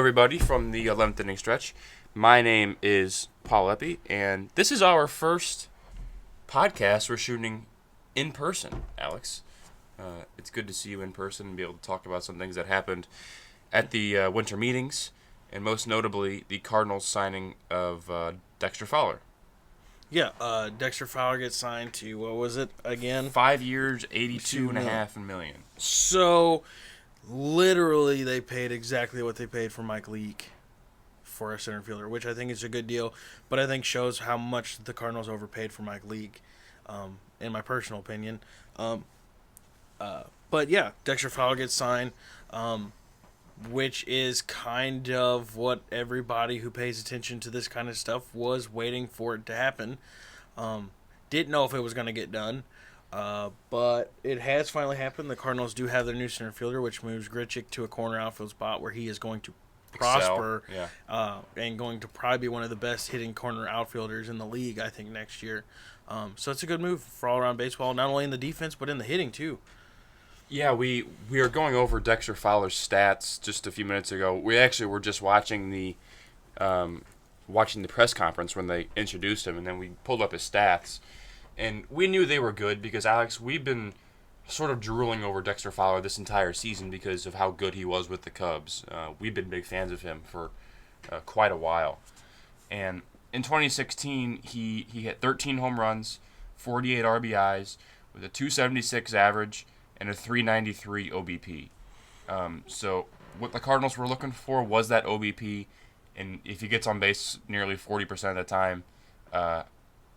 everybody, from the 11th inning stretch. My name is Paul Epi, and this is our first podcast we're shooting in person, Alex. It's good to see you in person and be able to talk about some things that happened at the winter meetings, and most notably, the Cardinals signing of Dexter Fowler. Yeah, Dexter Fowler gets signed to, what was it again? 5 years, $82.5 million. So, literally, they paid exactly what they paid for Mike Leake for a center fielder, which I think is a good deal, but I think shows how much the Cardinals overpaid for Mike Leake, in my personal opinion. But yeah, Dexter Fowler gets signed, which is kind of what everybody who pays attention to this kind of stuff was waiting for it to happen. Didn't know if it was going to get done, but it has finally happened. The Cardinals do have their new center fielder, which moves Grichuk to a corner outfield spot where he is going to prosper, and going to probably be one of the best hitting corner outfielders in the league, I think, next year. So it's a good move for all-around baseball, not only in the defense, but in the hitting, too. Yeah, we are going over Dexter Fowler's stats just a few minutes ago. We actually were just watching the press conference when they introduced him, and then we pulled up his stats. And we knew they were good because, Alex, we've been sort of drooling over Dexter Fowler this entire season because of how good he was with the Cubs. We've been big fans of him for quite a while. And in 2016, he hit 13 home runs, 48 RBIs, with a 276 average, and a 393 OBP. So what the Cardinals were looking for was that OBP, and if he gets on base nearly 40% of the time,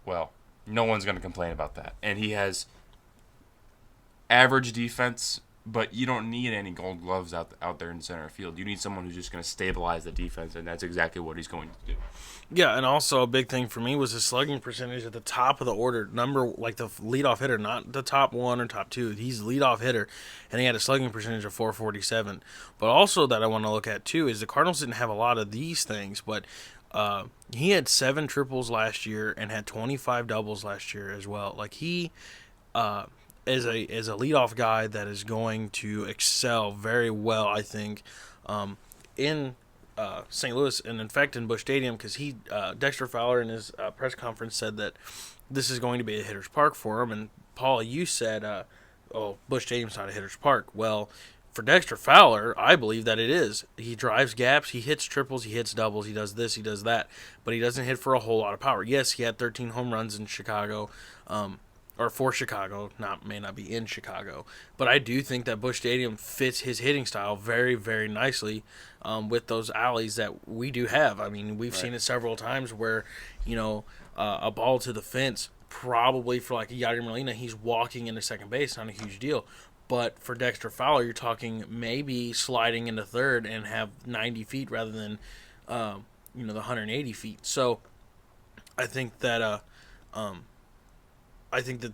well, no one's going to complain about that. And he has average defense, but you don't need any gold gloves out there in center field. You need someone who's just going to stabilize the defense, and that's exactly what he's going to do. Yeah, and also a big thing for me was his slugging percentage at the top of the order, like the leadoff hitter, not the top one or top two. He's the leadoff hitter, and he had a slugging percentage of .447. But also that I want to look at, too, is the Cardinals didn't have a lot of these things, but he had 7 triples last year and had 25 doubles last year as well. Like, he is a leadoff guy that is going to excel very well, I think, in St. Louis and in fact in Busch Stadium, because Dexter Fowler in his press conference said that this is going to be a hitter's park for him. And Paul, you said, Busch Stadium's not a hitter's park. Well, for Dexter Fowler, I believe that it is. He drives gaps, he hits triples, he hits doubles, he does this, he does that, but he doesn't hit for a whole lot of power. Yes, he had 13 home runs in Chicago, or for Chicago, may not be in Chicago. But I do think that Busch Stadium fits his hitting style very, very nicely, with those alleys that we do have. I mean, we've seen it several times where, a ball to the fence, probably for like a Yadier Molina, he's walking into second base, not a huge deal. But for Dexter Fowler, you're talking maybe sliding into third and have 90 feet rather than, the 180 feet. So I think that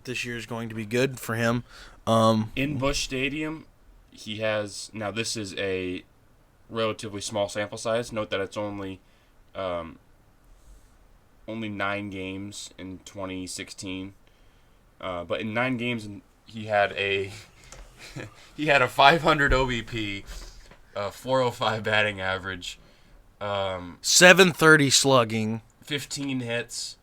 this year is going to be good for him. In Busch Stadium, he has, now this is a relatively small sample size. Note that it's only 9 games in 2016. But in 9 games, he had a 500 OBP, 405 batting average, 730 slugging, 15 hits,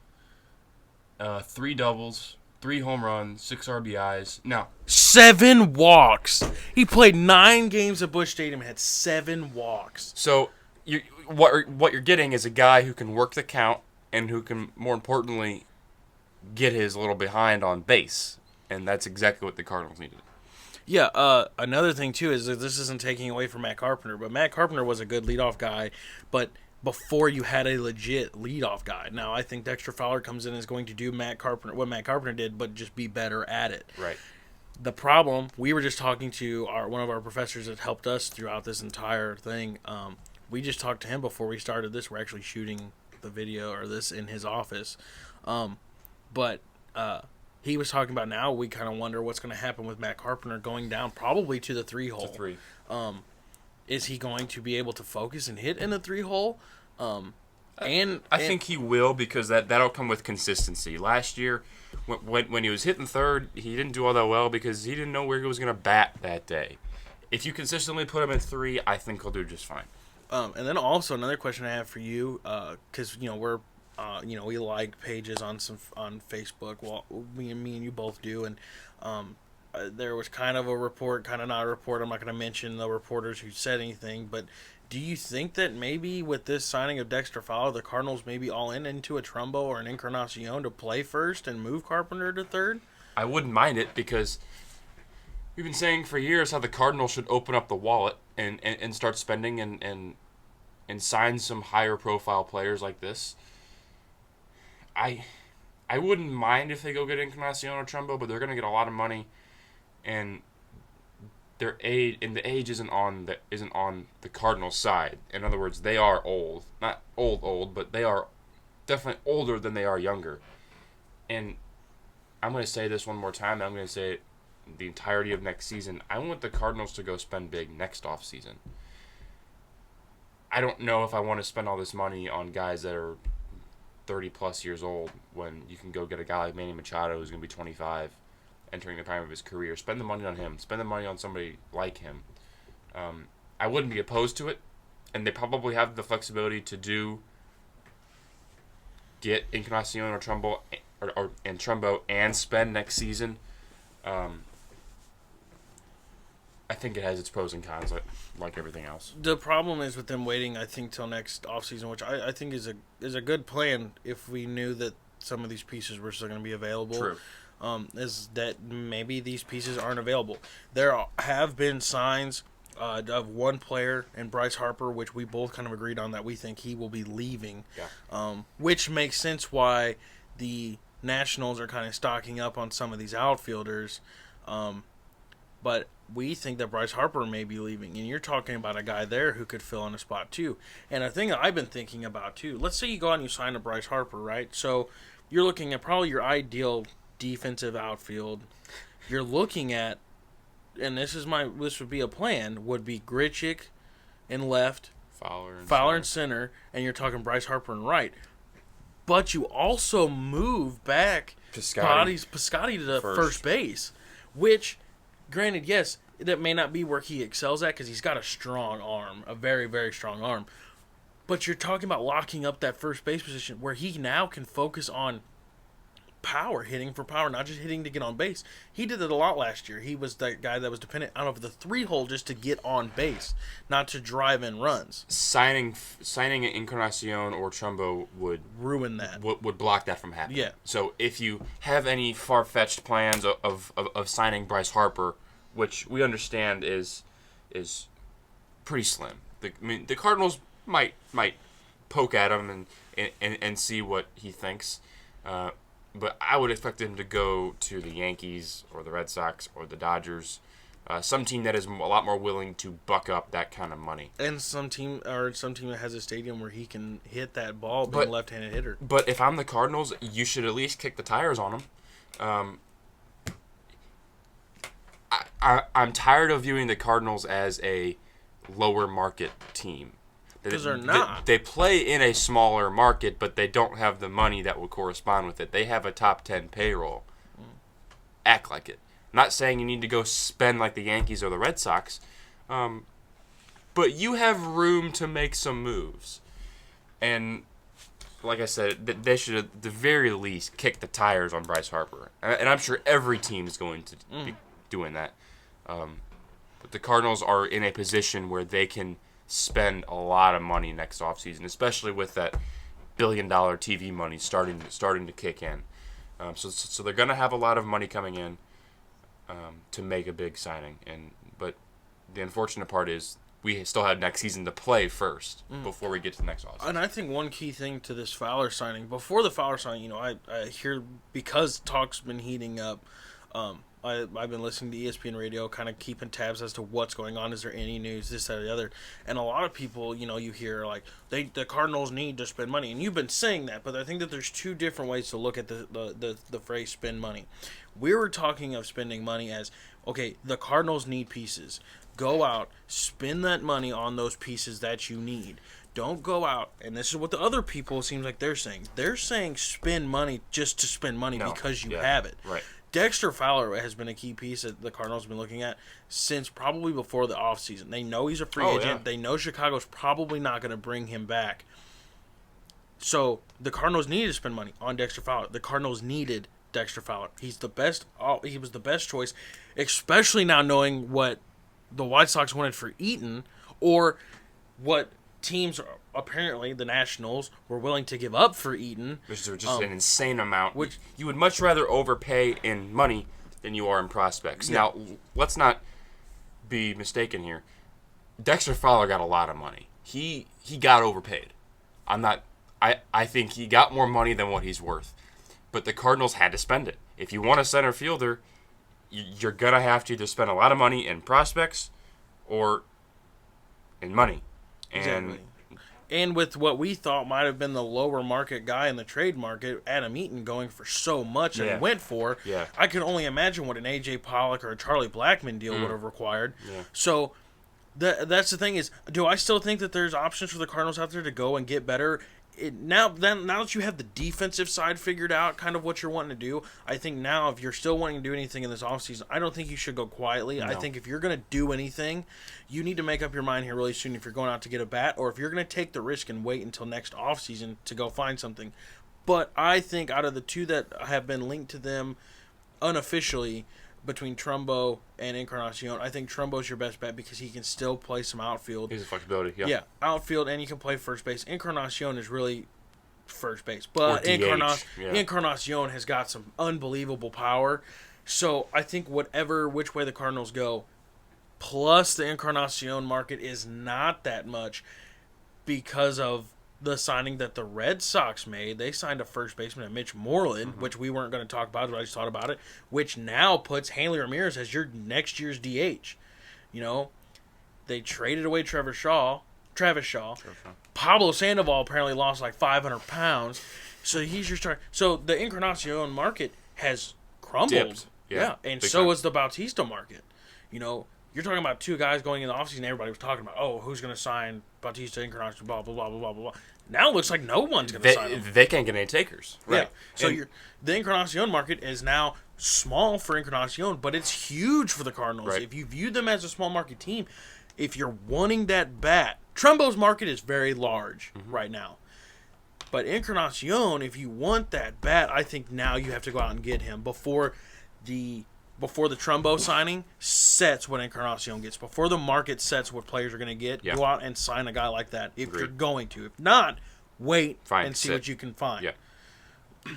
3 doubles, 3 home runs, 6 RBIs. Now, 7 walks. He played 9 games at Busch Stadium and had 7 walks. So what you're getting is a guy who can work the count and who can, more importantly, get his little behind on base. And that's exactly what the Cardinals needed. Yeah, another thing, too, is that this isn't taking away from Matt Carpenter, but Matt Carpenter was a good leadoff guy, but before you had a legit leadoff guy. Now, I think Dexter Fowler comes in and is going to do what Matt Carpenter did, but just be better at it. Right. The problem, we were just talking to one of our professors that helped us throughout this entire thing. We just talked to him before we started this. We're actually shooting the video or this in his office. But he was talking about now we kind of wonder what's going to happen with Matt Carpenter going down probably to the 3-hole. To 3. Is he going to be able to focus and hit in the 3-hole? I think he will, because that'll come with consistency. Last year, when he was hitting third, he didn't do all that well because he didn't know where he was going to bat that day. If you consistently put him at 3, I think he'll do just fine. And then also another question I have for you, because we're, we like pages on Facebook. Well, me and you both do, and there was kind of a report, kind of not a report. I'm not going to mention the reporters who said anything, but do you think that maybe with this signing of Dexter Fowler, the Cardinals may be all into a Trumbo or an Encarnacion to play first and move Carpenter to third? I wouldn't mind it because we've been saying for years how the Cardinals should open up the wallet and start spending and sign some higher profile players like this. I wouldn't mind if they go get Encarnacion or Trumbo, but they're going to get a lot of money, and the age isn't on the Cardinals side. In other words, they are old, not old, but they are definitely older than they are younger. And I'm going to say this one more time. I'm going to say it the entirety of next season. I want the Cardinals to go spend big next offseason. I don't know if I want to spend all this money on guys that are 30-plus years old when you can go get a guy like Manny Machado who's going to be 25, entering the prime of his career. Spend the money on him. Spend the money on somebody like him. I wouldn't be opposed to it, and they probably have the flexibility to get Encarnacion or Trumbo and Trumbo and spend next season. I think it has its pros and cons, like everything else. The problem is with them waiting, I think, till next offseason, which I think is a good plan if we knew that some of these pieces were still going to be available. True. Is that maybe these pieces aren't available. There have been signs of one player in Bryce Harper, which we both kind of agreed on that we think he will be leaving. Yeah. Which makes sense why the Nationals are kind of stocking up on some of these outfielders. But we think that Bryce Harper may be leaving, and you're talking about a guy there who could fill in a spot too. And a thing that I've been thinking about too, let's say you go out and you sign a Bryce Harper, right? So you're looking at probably your ideal defensive outfield. You're looking at, and this would be a plan, would be Grichuk in left, Fowler in center, and you're talking Bryce Harper in right. But you also move back Piscotty to the first base, which, granted, yes, that may not be where he excels at because he's got a strong arm, a very, very strong arm. But you're talking about locking up that first base position where he now can focus on power, hitting for power, not just hitting to get on base. He did it a lot last year. He was that guy that was dependent out of the 3-hole just to get on base, not to drive in runs. Signing an Encarnacion or Trumbo would ruin that. Would block that from happening. Yeah. So if you have any far-fetched plans of signing Bryce Harper, which we understand is pretty slim. The Cardinals might poke at him and see what he thinks. But I would expect him to go to the Yankees or the Red Sox or the Dodgers, some team that is a lot more willing to buck up that kind of money. And some team that has a stadium where he can hit that ball, being a left-handed hitter. But if I'm the Cardinals, you should at least kick the tires on him. I'm tired of viewing the Cardinals as a lower market team. Because they're not. They play in a smaller market, but they don't have the money that will correspond with it. They have a top 10 payroll. Act like it. I'm not saying you need to go spend like the Yankees or the Red Sox, but you have room to make some moves. And like I said, they should at the very least kick the tires on Bryce Harper. And I'm sure every team is going to be doing that. But the Cardinals are in a position where they can spend a lot of money next offseason, especially with that billion-dollar TV money starting to kick in. So they're going to have a lot of money coming in to make a big signing. But the unfortunate part is we still have next season to play first before we get to the next offseason. And I think one key thing to this Fowler signing, before the Fowler signing, I hear, because talk's been heating up, I've been listening to ESPN radio, kind of keeping tabs as to what's going on. Is there any news, this, that, or the other? And a lot of people, you hear, like, the Cardinals need to spend money. And you've been saying that, but I think that there's two different ways to look at the phrase spend money. We were talking of spending money as, okay, the Cardinals need pieces. Go out, spend that money on those pieces that you need. Don't go out, and this is what the other people seems like they're saying. They're saying spend money just to spend money because you have it. Right. Dexter Fowler has been a key piece that the Cardinals have been looking at since probably before the offseason. They know he's a free agent. Yeah. They know Chicago's probably not going to bring him back. So the Cardinals needed to spend money on Dexter Fowler. The Cardinals needed Dexter Fowler. He's the best. He was the best choice, especially now knowing what the White Sox wanted for Eaton, or what teams, apparently the Nationals, were willing to give up for Eaton. Which is just an insane amount. Which you would much rather overpay in money than you are in prospects. Yeah. Now, let's not be mistaken here. Dexter Fowler got a lot of money. He got overpaid. I think he got more money than what he's worth. But the Cardinals had to spend it. If you want a center fielder, you're going to have to either spend a lot of money in prospects or in money. And exactly. And with what we thought might have been the lower market guy in the trade market, Adam Eaton, going for so much and went for, I can only imagine what an A.J. Pollock or a Charlie Blackmon deal would have required. Yeah. So that's the thing is, do I still think that there's options for the Cardinals out there to go and get better? Now that you have the defensive side figured out, kind of what you're wanting to do, I think now if you're still wanting to do anything in this offseason, I don't think you should go quietly. No. I think if you're going to do anything, you need to make up your mind here really soon if you're going out to get a bat, or if you're going to take the risk and wait until next offseason to go find something. But I think out of the two that have been linked to them unofficially, between Trumbo and Encarnacion, I think Trumbo's your best bet because he can still play some outfield. He's a flexibility, Yeah, outfield, and you can play first base. Encarnacion is really first base. But Encarnacion has got some unbelievable power. So I think which way the Cardinals go, plus the Encarnacion market is not that much because of the signing that the Red Sox made. They signed a first baseman at Mitch Moreland, which we weren't going to talk about, but I just thought about it, which now puts Hanley Ramirez as your next year's DH. You know, they traded away Travis Shaw. Pablo Sandoval apparently lost like 500 pounds, so he's your start. So the Encarnacion market has crumbled. Dipped. Yeah, and so has the Bautista market. You know, you're talking about two guys going in the offseason, everybody was talking about, who's going to sign Bautista, Encarnacion, blah, blah, blah, blah, blah, blah. Now it looks like no one's going to sign them. They can't get any takers. Right. Yeah. So the Encarnacion market is now small for Encarnacion, but it's huge for the Cardinals. Right. If you view them as a small market team, if you're wanting that bat, Trumbo's market is very large right now. But Encarnacion, if you want that bat, I think now you have to go out and get him before the Trumbo signing sets what Encarnacion gets. Before the market sets what players are going to get, go out and sign a guy like that if you're going to. If not, wait and see what you can find. Yeah.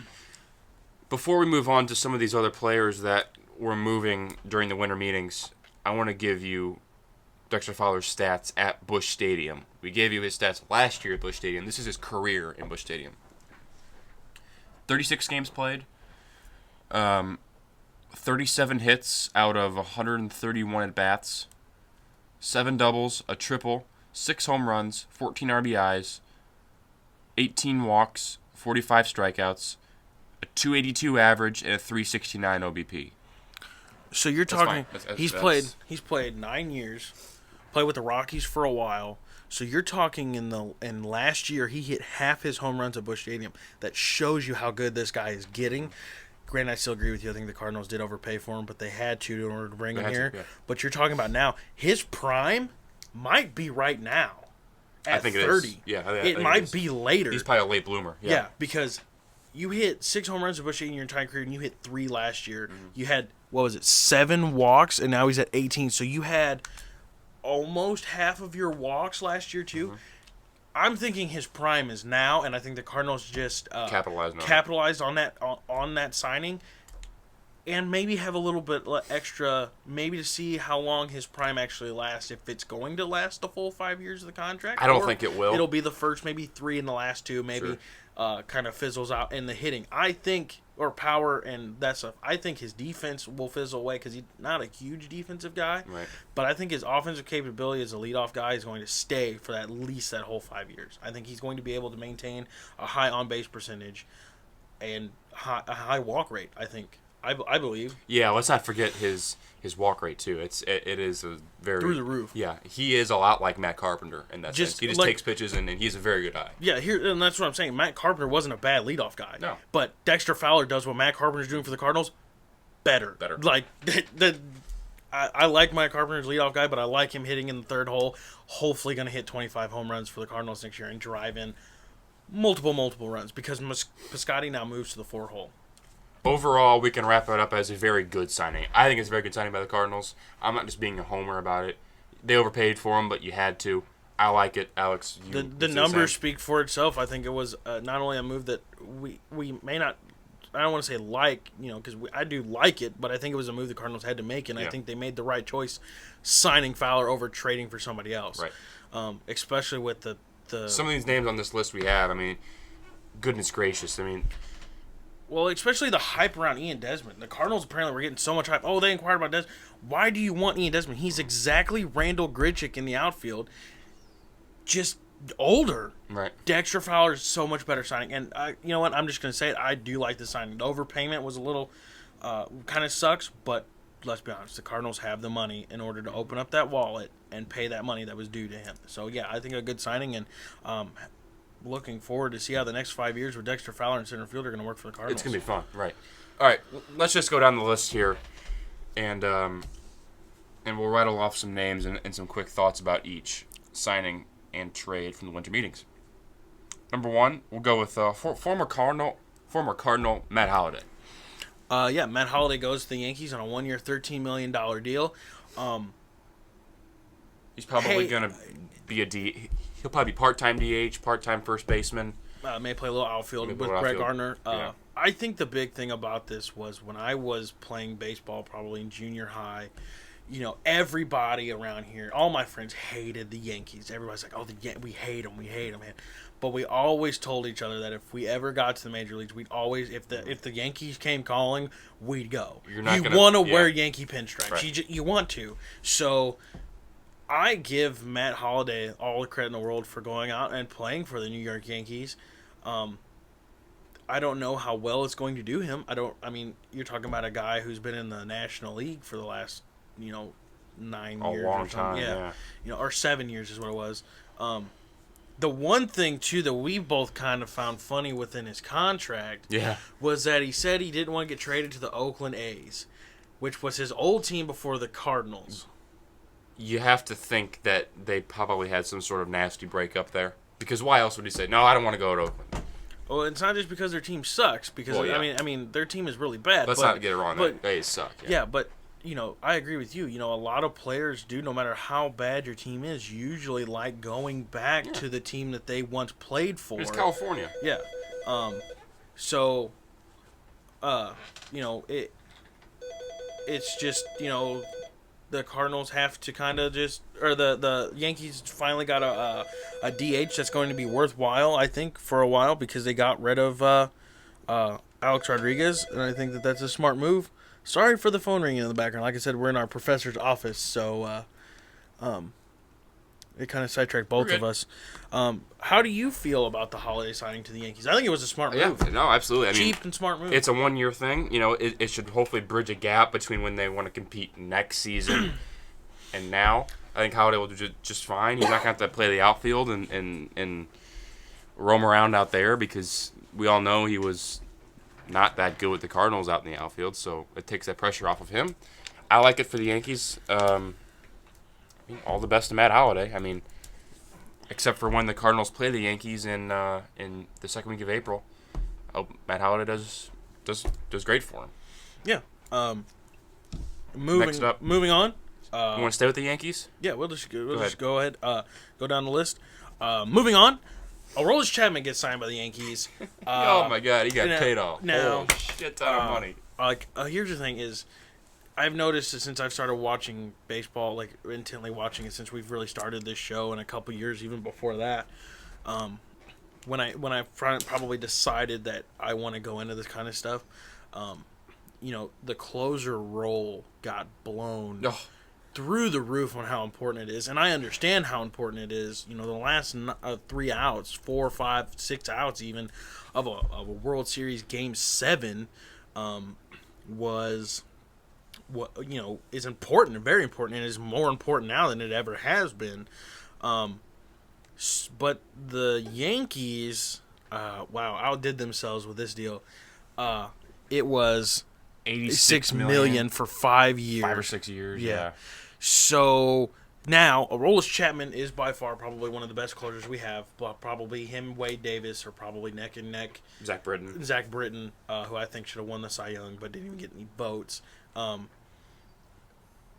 Before we move on to some of these other players that were moving during the winter meetings, I want to give you Dexter Fowler's stats at Busch Stadium. We gave you his stats last year at Busch Stadium. This is his career in Busch Stadium. 36 games played. 37 hits out of 131 at-bats, 7 doubles, a triple, 6 home runs, 14 RBIs, 18 walks, 45 strikeouts, a 282 average, and a 369 OBP. So you're talking he's played 9 years, played with the Rockies for a while. So you're talking in last year he hit half his home runs at Busch Stadium. That shows you how good this guy is getting. Granted, I still agree with you. I think the Cardinals did overpay for him, but they had to in order to bring him here. Yeah. But you're talking about now. His prime might be right now at I think 30. It is. Yeah, it might be later. He's probably a late bloomer. Yeah, because you hit 6 home runs at Busch in your entire career, and you hit 3 last year. You had, 7 walks, and now he's at 18. So you had almost half of your walks last year, too. I'm thinking his prime is now, and I think the Cardinals just capitalized on that signing, and maybe have a little bit extra, maybe to see how long his prime actually lasts. If it's going to last the full 5 years of the contract, I don't think it will. It'll be the first maybe 3 in the last 2, maybe kind of fizzles out in the hitting. I think power and I think his defense will fizzle away because he's not a huge defensive guy. Right. But I think his offensive capability as a leadoff guy is going to stay for at least that whole 5 years. I think he's going to be able to maintain a high on-base percentage and a high walk rate, I think. I believe. Yeah, let's not forget his walk rate too. It is a very through the roof. Yeah, he is a lot like Matt Carpenter in that sense. He just takes pitches and he's a very good eye. Yeah, and that's what I'm saying. Matt Carpenter wasn't a bad leadoff guy. No. But Dexter Fowler does what Matt Carpenter's doing for the Cardinals better. Better. Like, I like Mike Carpenter's leadoff guy, but I like him hitting in the third hole. Hopefully going to hit 25 home runs for the Cardinals next year and drive in multiple runs because Piscotty now moves to the 4 hole. Overall, we can wrap it up as a very good signing. I think it's a very good signing by the Cardinals. I'm not just being a homer about it. They overpaid for him, but you had to. I like it, Alex. The numbers speak for itself. I think it was not only a move that we may not, I don't want to say like, because I do like it, but I think it was a move the Cardinals had to make, and I think they made the right choice signing Fowler over trading for somebody else. Right. Especially with the some of these names on this list we have, goodness gracious. Well, especially the hype around Ian Desmond. The Cardinals apparently were getting so much hype. Oh, they inquired about Desmond. Why do you want Ian Desmond? He's exactly Randall Grichuk in the outfield, just older. Right. Dexter Fowler is so much better signing. And you know what? I'm just going to say it. I do like the signing. The overpayment was a little kind of sucks, but let's be honest. The Cardinals have the money in order to open up that wallet and pay that money that was due to him. So, yeah, I think a good signing, and looking forward to see how the next 5 years with Dexter Fowler and center field are going to work for the Cardinals. It's going to be fun, right. All right, let's just go down the list here, and we'll rattle off some names and some quick thoughts about each signing and trade from the winter meetings. Number 1, we'll go with former Cardinal Matt Holliday. Matt Holliday goes to the Yankees on a 1-year, $13 million deal. He's probably going to be he'll probably be part-time DH, part-time first baseman. May play a little outfield with Brett Gardner. I think the big thing about this was when I was playing baseball, probably in junior high, everybody around here, all my friends hated the Yankees. Everybody's like, we hate them, man. But we always told each other that if we ever got to the major leagues, we'd always, if the Yankees came calling, we'd go. You want to wear Yankee pinstripes. Right. You want to. So I give Matt Holliday all the credit in the world for going out and playing for the New York Yankees. I don't know how well it's going to do him. You're talking about a guy who's been in the National League for the last, 9 years. A long time, yeah. Or 7 years is what it was. The one thing, too, that we both kind of found funny within his contract was that he said he didn't want to get traded to the Oakland A's, which was his old team before the Cardinals. You have to think that they probably had some sort of nasty breakup there. Because why else would he say, no, I don't want to go to Oakland? Well, it's not just because their team sucks. Because, their team is really bad. Let's not get it wrong. They suck. Yeah, but, I agree with you. A lot of players do, no matter how bad your team is, usually like going back to the team that they once played for. It's California. Yeah. It's just, the Cardinals have to kind of the Yankees finally got a DH that's going to be worthwhile, I think, for a while because they got rid of Alex Rodriguez, and I think that's a smart move. Sorry for the phone ringing in the background. Like I said, we're in our professor's office, so it kind of sidetracked both of us. How do you feel about the Holiday signing to the Yankees? I think it was a smart move. Yeah, no, absolutely. Cheap and smart move. It's a 1-year thing. It should hopefully bridge a gap between when they want to compete next season and now. I think Holiday will do just fine. He's not going to have to play the outfield and roam around out there because we all know he was not that good with the Cardinals out in the outfield, so it takes that pressure off of him. I like it for the Yankees. All the best to Matt Holliday. Except for when the Cardinals play the Yankees in the second week of April. I hope Matt Holliday does great for him. Yeah. Next up, moving on. You want to stay with the Yankees? Yeah, we'll just go ahead. Go down the list. Moving on. Aroldis Chapman gets signed by the Yankees. Oh my God, he got paid off. Now, shit ton of money. Here's the thing: I've noticed that since I've started watching baseball, intently watching it since we've really started this show, and a couple years even before that, when I probably decided that I want to go into this kind of stuff, the closer role got blown. Through the roof on how important it is, and I understand how important it is. The last 3 outs, 4, 5, 6 outs even of a World Series Game 7 was what is important and very important, and is more important now than it ever has been. But the Yankees, outdid themselves with this deal. It was $86 million for 5 years. 5 or 6 years. Yeah. So now, Aroldis Chapman is by far probably one of the best closers we have. Probably him, Wade Davis, are probably neck and neck. Zach Britton, who I think should have won the Cy Young, but didn't even get any votes.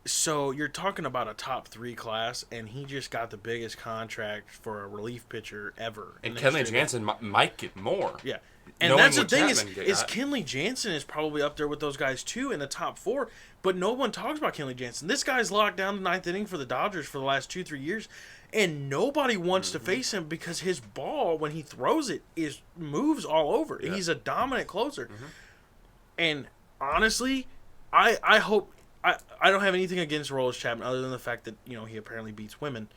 So you're talking about a top 3 class, and he just got the biggest contract for a relief pitcher ever. And Kenley Jansen might get more. Yeah. And that's the thing is Kenley Jansen is probably up there with those guys too in the top 4, but no one talks about Kenley Jansen. This guy's locked down the 9th inning for the Dodgers for the last 2-3 years, and nobody wants to face him because his ball, when he throws it, moves all over. Yeah. He's a dominant closer. And honestly, I hope I don't have anything against Aroldis Chapman other than the fact that he apparently beats women,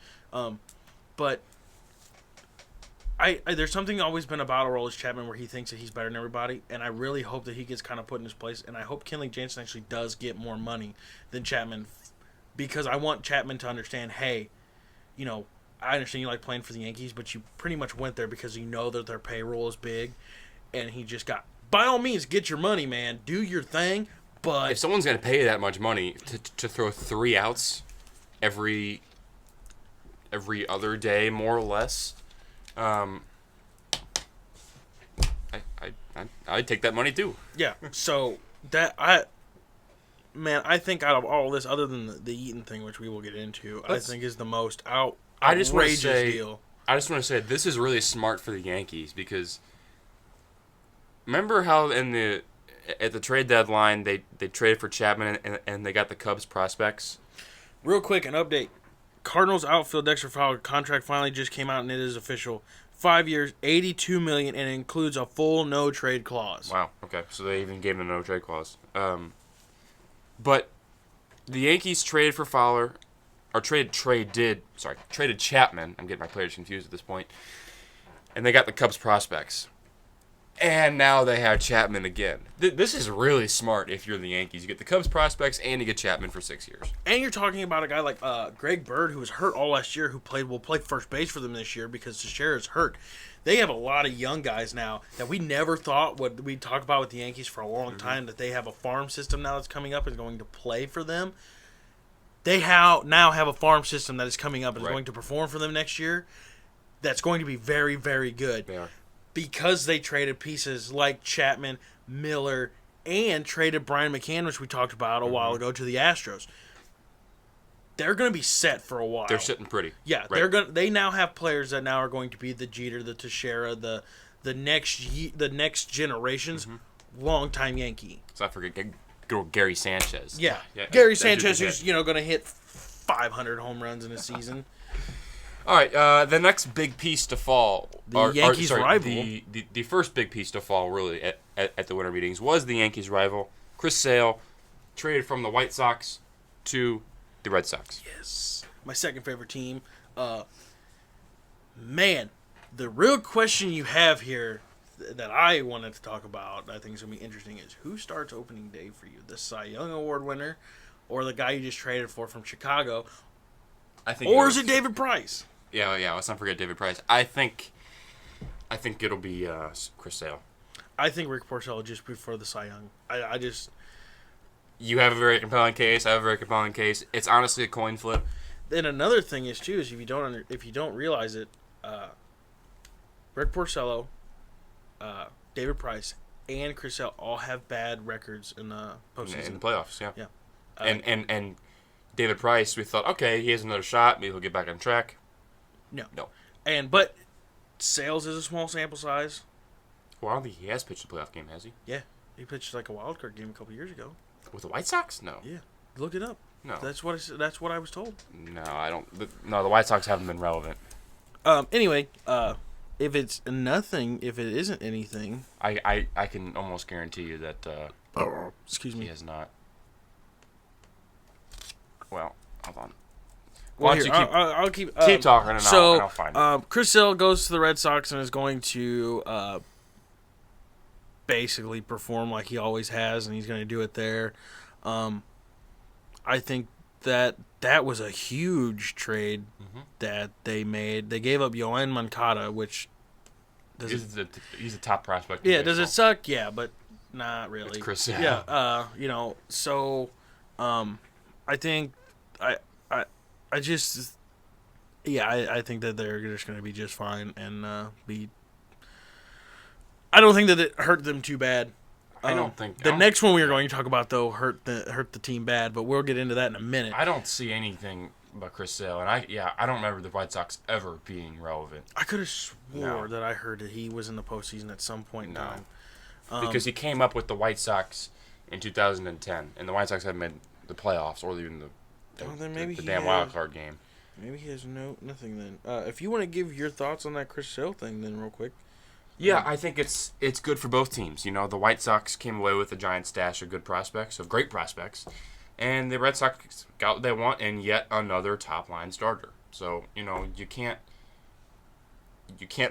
but. There's something always been about Aroldis Chapman where he thinks that he's better than everybody, and I really hope that he gets kind of put in his place, and I hope Kenley Jansen actually does get more money than Chapman, because I want Chapman to understand, hey, I understand you like playing for the Yankees, but you pretty much went there because you know that their payroll is big, and he just got, by all means, get your money, man, do your thing, but... If someone's going to pay you that much money to throw 3 outs every other day, more or less... I'd take that money too. Yeah. So I think out of all this, other than the Eaton thing, which we will get into, I think is the most outrageous deal. I just want to say this is really smart for the Yankees because remember how at the trade deadline they traded for Chapman and they got the Cubs prospects. Real quick, an update. Cardinals outfield Dexter Fowler contract finally just came out and it is official. 5 years, $82 million, and it includes a full no trade clause. Wow. Okay, so they even gave him a no trade clause. But the Yankees traded for Fowler, or traded Chapman. I'm getting my players confused at this point. And they got the Cubs prospects. And now they have Chapman again. This is really smart if you're the Yankees. You get the Cubs prospects and you get Chapman for 6 years. And you're talking about a guy like Greg Bird, who was hurt all last year, who will play first base for them this year because Teixeira is hurt. They have a lot of young guys now that we never thought we'd talk about with the Yankees for a long time, that they have a farm system now that's coming up and going to play for them. They now have a farm system that is coming up and is going to perform for them next year that's going to be very, very good. They are. Because they traded pieces like Chapman, Miller, and traded Brian McCann, which we talked about a while ago, to the Astros. They're going to be set for a while. They're sitting pretty. Yeah, right. They now have players that now are going to be the Jeter, the Teixeira, the next generation's longtime Yankee. So I forget good old Gary Sanchez. Yeah Gary Sanchez, who's going to hit 500 home runs in a season. All right, the next big piece to fall, Yankees' rival. The first big piece to fall, really, at the winter meetings was the Yankees' rival, Chris Sale, traded from the White Sox to the Red Sox. Yes, my second favorite team. Man, the real question you have here that I wanted to talk about, I think is going to be interesting, is who starts opening day for you? The Cy Young Award winner or the guy you just traded for from Chicago? Or is it David Price? Yeah. Let's not forget David Price. I think it'll be Chris Sale. I think Rick Porcello just before the Cy Young. I just. You have a very compelling case. I have a very compelling case. It's honestly a coin flip. Then another thing is too is if you don't realize it, Rick Porcello, David Price, and Chris Sale all have bad records in the postseason. In the playoffs. Yeah. Yeah. And David Price, we thought, okay, he has another shot. Maybe he'll get back on track. No. But Sales is a small sample size. Well, I don't think he has pitched a playoff game, has he? Yeah. He pitched like a wild card game a couple years ago. With the White Sox? No. Yeah. Look it up. No. That's what I was told. No, I don't. No, the White Sox haven't been relevant. Anyway, if it's nothing, if it isn't anything, I can almost guarantee you that. Excuse me. He has not. Well, hold on. Well, here, I'll keep talking and I'll find it. Chris Sale goes to the Red Sox and is going to basically perform like he always has, and he's going to do it there. I think that was a huge trade that they made. They gave up Yoan Moncada, which he's a top prospect. Yeah, does it suck? Yeah, but Not really. It's Chris Sale. Yeah. So, I think I just. Yeah, I think that they're just going to be just fine and be. I don't think that it hurt them too bad. I don't think the next one we are going to talk about though hurt the team bad, but we'll get into that in a minute. I don't see anything but Chris Sale, and I don't remember the White Sox ever being relevant. I could have swore that I heard that he was in the postseason at some point in time. Because he came up with the White Sox in 2010, and the White Sox haven't made the playoffs or even the damn wild card game. Maybe he has nothing then. If you want to give your thoughts on that Chris Sale thing, then real quick. Yeah, I think it's good for both teams. You know, the White Sox came away with a giant stash of great prospects, and the Red Sox got what they want and yet another top line starter. So you know you can't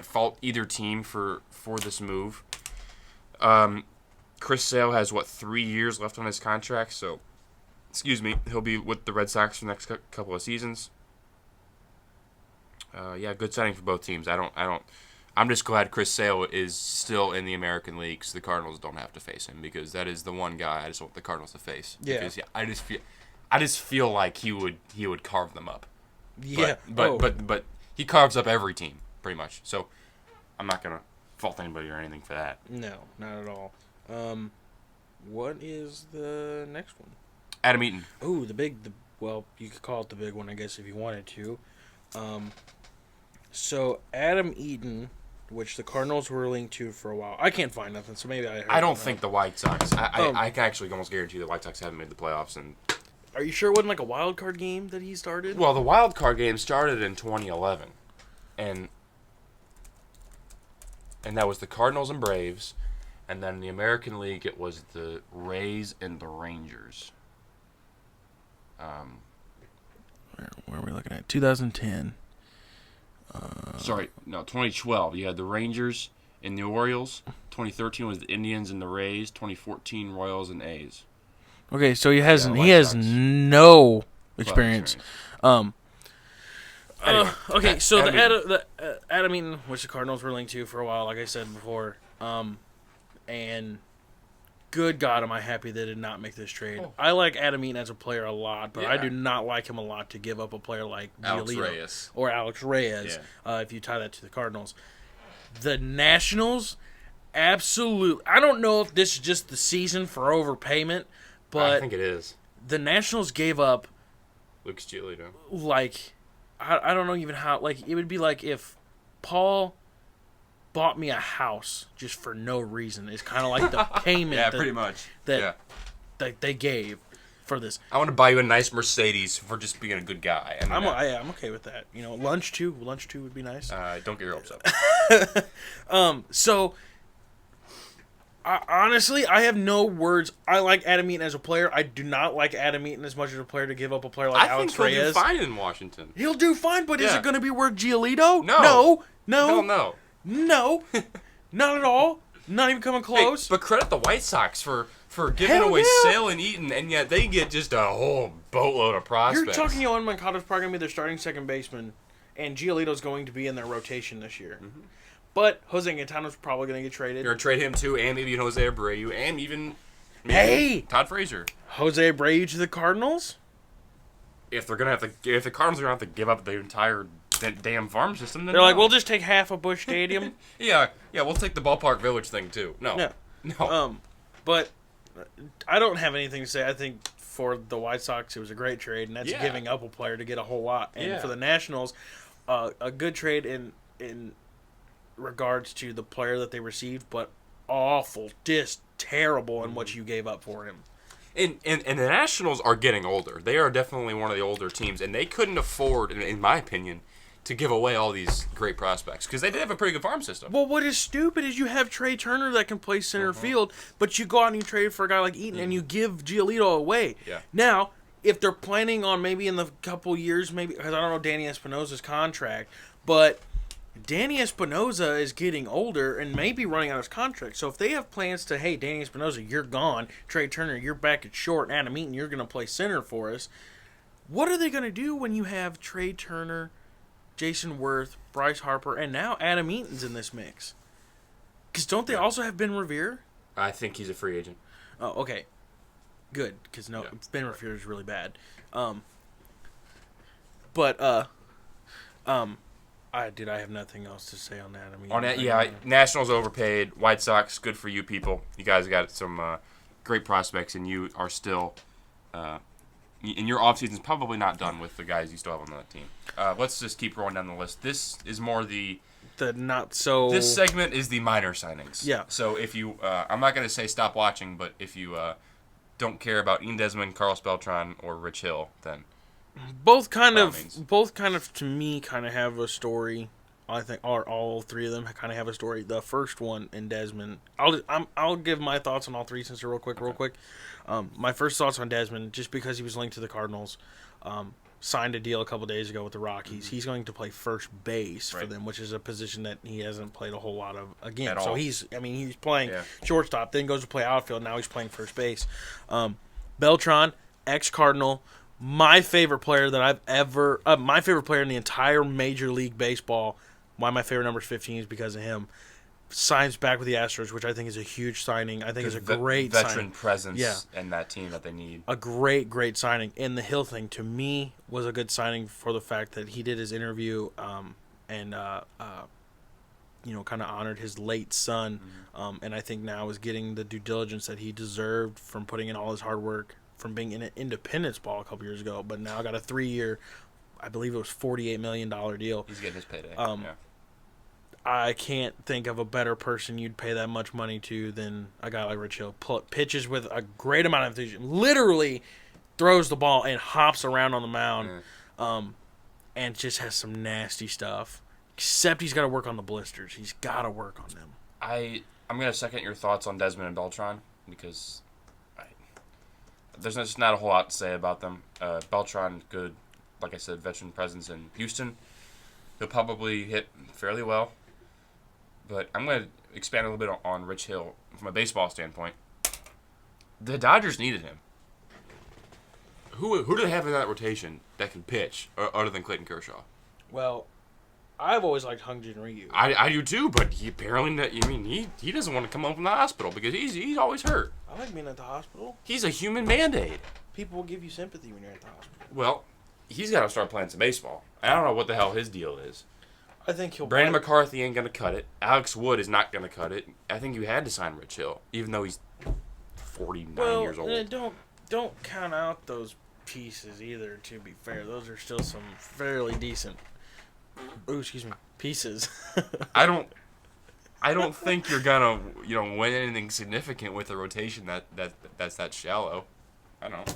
fault either team for this move. Chris Sale has 3 years left on his contract, so he'll be with the Red Sox for the next couple of seasons. Good signing for both teams. I'm just glad Chris Sale is still in the American League, so the Cardinals don't have to face him, because that is the one guy I just want the Cardinals to face. Yeah. Because I just feel like he would carve them up. Yeah. But he carves up every team pretty much. So I'm not gonna fault anybody or anything for that. No, not at all. What is the next one? Adam Eaton. Oh, well, you could call it the big one, I guess, if you wanted to. So Adam Eaton, which the Cardinals were linked to for a while. I can't find nothing, so maybe I don't think the White Sox. I can actually almost guarantee the White Sox haven't made the playoffs. And are you sure it wasn't like a wild card game that he started? Well, the wild card game started in 2011, and that was the Cardinals and Braves, and then the American League it was the Rays and the Rangers. Where are we looking at? 2010. 2012. You had the Rangers and the Orioles. 2013 was the Indians and the Rays. 2014 Royals and A's. Okay, so he has Sox. no experience. Anyway. Okay, so the Adam Eaton, which the Cardinals were linked to for a while, like I said before, and good God, am I happy they did not make this trade. Oh. I like Adam Eaton as a player a lot, but I do not like him a lot to give up a player like Alex Reyes. Or Alex Reyes, if you tie that to the Cardinals. The Nationals, absolute. I don't know if this is just the season for overpayment, but I think it is. The Nationals gave up Lucas Giolito. Like, I don't know even how. Like, it would be like if Paul bought me a house just for no reason. It's kind of like the payment pretty much. that they gave for this. I want to buy you a nice Mercedes for just being a good guy. I'm okay with that. You know, lunch too would be nice. Don't get your hopes up. So honestly, I have no words. I like Adam Eaton as a player. I do not like Adam Eaton as much as a player to give up a player like Alex Reyes. I think he'll do fine in Washington. He'll do fine, but is it going to be worth Giolito? No. No, not at all. Not even coming close. Hey, but credit the White Sox for giving away Sale and Eaton, and yet they get just a whole boatload of prospects. You're talking about Mankado's probably going to be their starting second baseman, and Giolito's going to be in their rotation this year. Mm-hmm. But Jose Quintana's probably going to get traded. You're going to trade him too, and maybe Jose Abreu, and even Todd Frazier. Jose Abreu to the Cardinals? If the Cardinals are going to have to give up the entire damn farm system, then they're like, we'll just take half of Busch Stadium. yeah, we'll take the Ballpark Village thing too. No. But I don't have anything to say. I think for the White Sox, it was a great trade, and that's giving up a player to get a whole lot. And for the Nationals, a good trade in regards to the player that they received, but awful, just terrible in what you gave up for him. And the Nationals are getting older. They are definitely one of the older teams, and they couldn't afford, in my opinion, to give away all these great prospects because they did have a pretty good farm system. Well, what is stupid is you have Trey Turner that can play center field, but you go out and you trade for a guy like Eaton and you give Giolito away. Yeah. Now, if they're planning on maybe in the couple years, because I don't know Danny Espinosa's contract, but Danny Espinosa is getting older and maybe running out his contract. So if they have plans to, hey, Danny Espinosa, you're gone. Trey Turner, you're back at short. Adam Eaton, you're going to play center for us. What are they going to do when you have Trey Turner, Jason Worth, Bryce Harper, and now Adam Eaton's in this mix? Because don't they also have Ben Revere? I think he's a free agent. Oh, okay. Good, because Ben Raffier is really bad. I have nothing else to say on that. I mean, On that, Nationals overpaid. White Sox, good for you people. You guys got some great prospects, and you are still, and your offseason's probably not done with the guys you still have on that team. Let's just keep rolling down the list. This is more the not so. This segment is the minor signings. Yeah. So if you, I'm not going to say stop watching, but if you don't care about Ian Desmond, Carlos Beltran, or Rich Hill, then both kind of to me kind of have a story. I think all three of them kind of have a story. The first one in Desmond, I'll give my thoughts on all three since they're real quick. My first thoughts on Desmond, just because he was linked to the Cardinals, signed a deal a couple days ago with the Rockies. Mm-hmm. He's going to play first base for them, which is a position that he hasn't played a whole lot of again. At so all. He's playing shortstop, then goes to play outfield. Now he's playing first base. Beltran, ex-Cardinal. My favorite player that I've ever... my favorite player in the entire Major League Baseball, why my favorite number is 15 is because of him. Signs back with the Astros, which I think is a huge signing. I think it's a great veteran signing. presence in that team that they need. A great signing. And the Hill thing, to me, was a good signing for the fact that he did his interview and kind of honored his late son. Mm-hmm. And I think now is getting the due diligence that he deserved from putting in all his hard work, from being in an Independence ball a couple years ago, but now got a 3-year, I believe it was $48 million deal. He's getting his payday. I can't think of a better person you'd pay that much money to than a guy like Rich Hill. Pitches with a great amount of enthusiasm, literally throws the ball and hops around on the mound, and just has some nasty stuff. Except he's got to work on the blisters. He's got to work on them. I'm going to second your thoughts on Desmond and Beltran because there's just not a whole lot to say about them. Beltran, good, like I said, veteran presence in Houston. He'll probably hit fairly well. But I'm going to expand a little bit on Rich Hill from a baseball standpoint. The Dodgers needed him. Who do they have in that rotation that can pitch other than Clayton Kershaw? Well, I've always liked Hung Jin Ryu. I do too, but he apparently he doesn't want to come home from the hospital because he's always hurt. I like being at the hospital. He's a human Band-Aid. People will give you sympathy when you're at the hospital. Well, he's got to start playing some baseball. I don't know what the hell his deal is. I think he'll. Brandon McCarthy ain't gonna cut it. Alex Wood is not gonna cut it. I think you had to sign Rich Hill, even though he's 49 years old. Don't count out those pieces either. To be fair, those are still some fairly decent. Pieces. I don't think you're gonna win anything significant with a rotation that's that shallow. I don't know.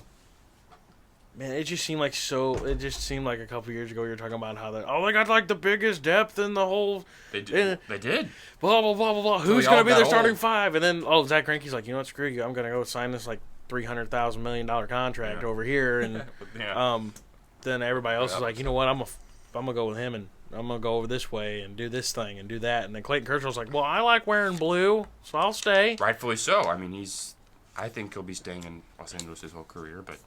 Man, it just seemed like a couple years ago you were talking about how they got like the biggest depth in the whole. They did. Blah blah blah blah blah. Who's gonna be their starting five? And then Zach Greinke's like, you know what, screw you. I'm gonna go sign this like $300,000 million contract over here, and then everybody else is like, you know what, I'm gonna go with him, and I'm gonna go over this way and do this thing and do that. And then Clayton Kershaw's like, well, I like wearing blue, so I'll stay. Rightfully so. I mean, I think he'll be staying in Los Angeles his whole career, but.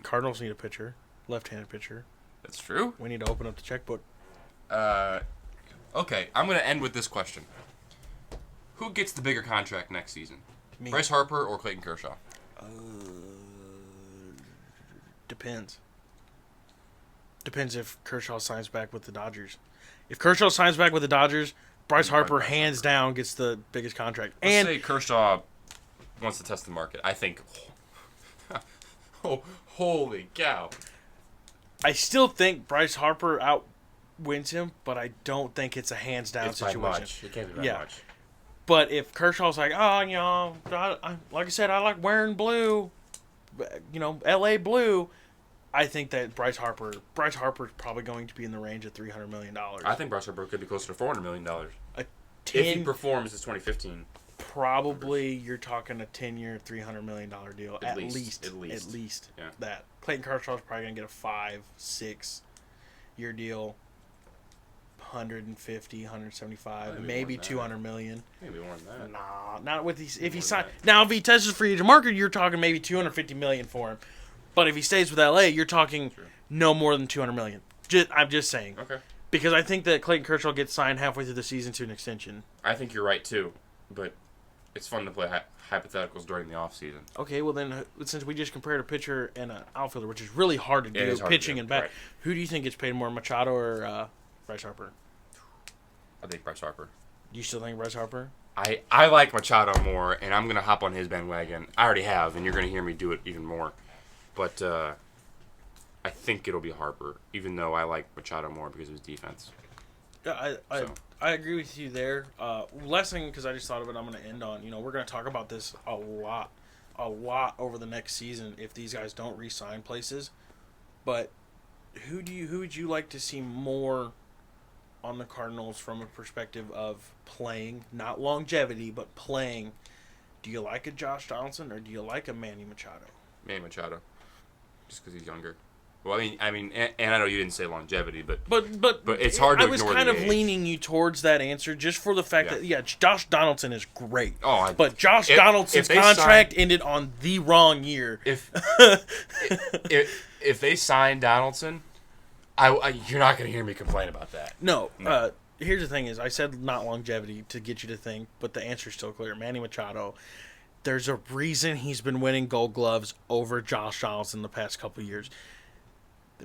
Cardinals need a pitcher, left-handed pitcher. That's true. We need to open up the checkbook. Okay, I'm going to end with this question. Who gets the bigger contract next season? Me. Bryce Harper or Clayton Kershaw? Depends. Depends if Kershaw signs back with the Dodgers. If Kershaw signs back with the Dodgers, Bryce Harper hands down gets the biggest contract. Let's say Kershaw wants to test the market. I think... Oh, holy cow. I still think Bryce Harper outwins him, but I don't think it's a hands-down situation. Much. It can't be that much. But if Kershaw's like, like I said, I like wearing blue, L.A. blue, I think that Bryce Harper's probably going to be in the range of $300 million. I think Bryce Harper could be closer to $400 million. If he performs his 2015. Probably you're talking a 10-year, $300 million deal. At least. Yeah. That. Clayton Kershaw's probably going to get a 5-6-year deal. 150, 175, maybe $200 million. Maybe more than that. Nah, not with these. If he sign now, if he tests his free agent market, you're talking maybe $250 million for him. But if he stays with LA, you're talking no more than $200 million. I'm just saying. Okay. Because I think that Clayton Kershaw gets signed halfway through the season to an extension. I think you're right too, but It's fun to play hypotheticals during the off season. Okay, well then, since we just compared a pitcher and an outfielder, which is really hard to do, pitching and bat, who do you think gets paid more, Machado or Bryce Harper? I think Bryce Harper. Do you still think Bryce Harper? I like Machado more, and I'm going to hop on his bandwagon. I already have, and you're going to hear me do it even more. But I think it'll be Harper, even though I like Machado more because of his defense. Yeah, I agree with you there. Last thing, because I just thought of it, I'm going to end on. We're going to talk about this a lot over the next season if these guys don't re-sign places. But who would you like to see more on the Cardinals from a perspective of playing, not longevity, but playing? Do you like a Josh Donaldson or do you like a Manny Machado? Manny Machado, just because he's younger. Well, I mean, and I know you didn't say longevity, but it's hard to ignore the age. I was kind of leaning you towards that answer just for the fact that Josh Donaldson is great. But Josh Donaldson's contract ended on the wrong year. If they sign Donaldson, you're not going to hear me complain about that. No. Here's the thing: is I said not longevity to get you to think, but the answer's still clear. Manny Machado. There's a reason he's been winning Gold Gloves over Josh Donaldson the past couple of years.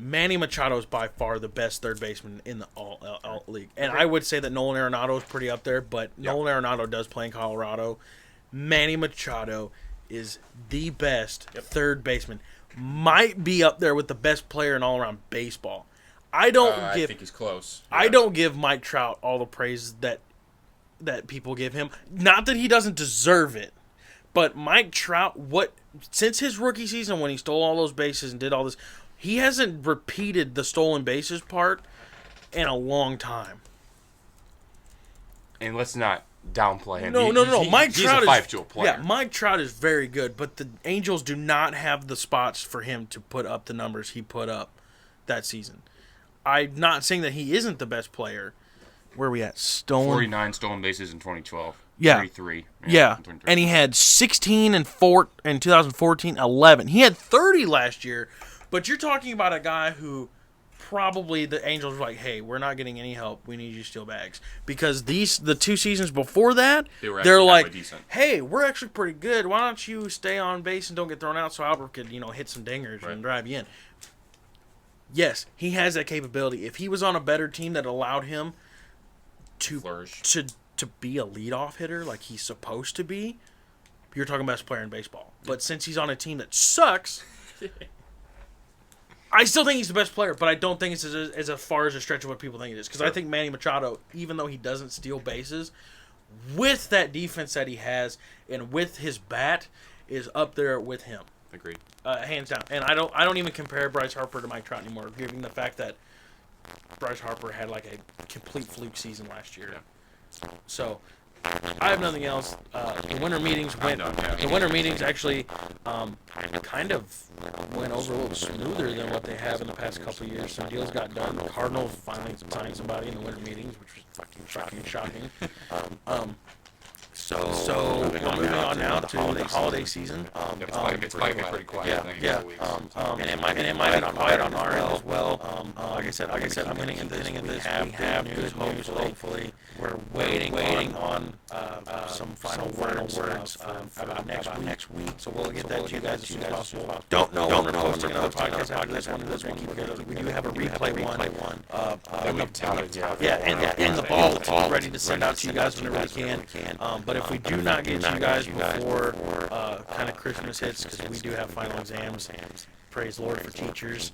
Manny Machado is by far the best third baseman in the all league. And I would say that Nolan Arenado is pretty up there, but Nolan Arenado does play in Colorado. Manny Machado is the best third baseman. Might be up there with the best player in all-around baseball. I think he's close. Yeah. I don't give Mike Trout all the praise that people give him. Not that he doesn't deserve it, but Mike Trout, since his rookie season when he stole all those bases and did all this, he hasn't repeated the stolen bases part in a long time. And let's not downplay him. No. Mike Trout is a 5-tool player. Yeah, Mike Trout is very good, but the Angels do not have the spots for him to put up the numbers he put up that season. I'm not saying that he isn't the best player. Where are we at? 49 stolen bases in 2012. Yeah. 33. Yeah. And he had 16 in 2014, 11. He had 30 last year. But you're talking about a guy who probably the Angels were like, hey, we're not getting any help. We need you to steal bags. Because the 2 seasons before that, they're like, hey, we're actually pretty good. Why don't you stay on base and don't get thrown out so Albert could, hit some dingers and drive you in. Yes, he has that capability. If he was on a better team that allowed him to flourish, to be a leadoff hitter like he's supposed to be, you're talking best player in baseball. But since he's on a team that sucks... I still think he's the best player, but I don't think it's as far as a stretch of what people think it is. Because I think Manny Machado, even though he doesn't steal bases, with that defense that he has and with his bat, is up there with him. Agreed. Hands down. And I don't even compare Bryce Harper to Mike Trout anymore, given the fact that Bryce Harper had like a complete fluke season last year. Yeah. So I have nothing else. The winter meetings went. The winter meetings actually kind of went over a little smoother than what they have in the past couple of years. Some deals got done. The Cardinals finally signed somebody in the winter meetings, which was fucking shocking. So moving on now to the holiday season. It's probably pretty quiet. Yeah. And it might be quiet on our end as well. Like I said, I'm getting into this. We have good news. Hopefully, we're waiting on some final words about next week. So we'll get that to you guys as soon as possible. Don't know when we're posting another podcast after this one. We do have a replay one. And the ball ready to send out to you guys whenever we can. But if we do not get you guys before kind of Christmas hits, because we do have final exams, praise the Lord for teachers.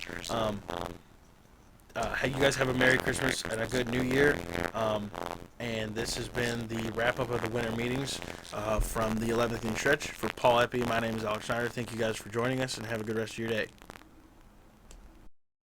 You guys have a Merry Christmas and a good New Year. And this has been the wrap-up of the winter meetings from the 11th inning stretch. For Paul Epi, my name is Alex Schneider. Thank you guys for joining us, and have a good rest of your day.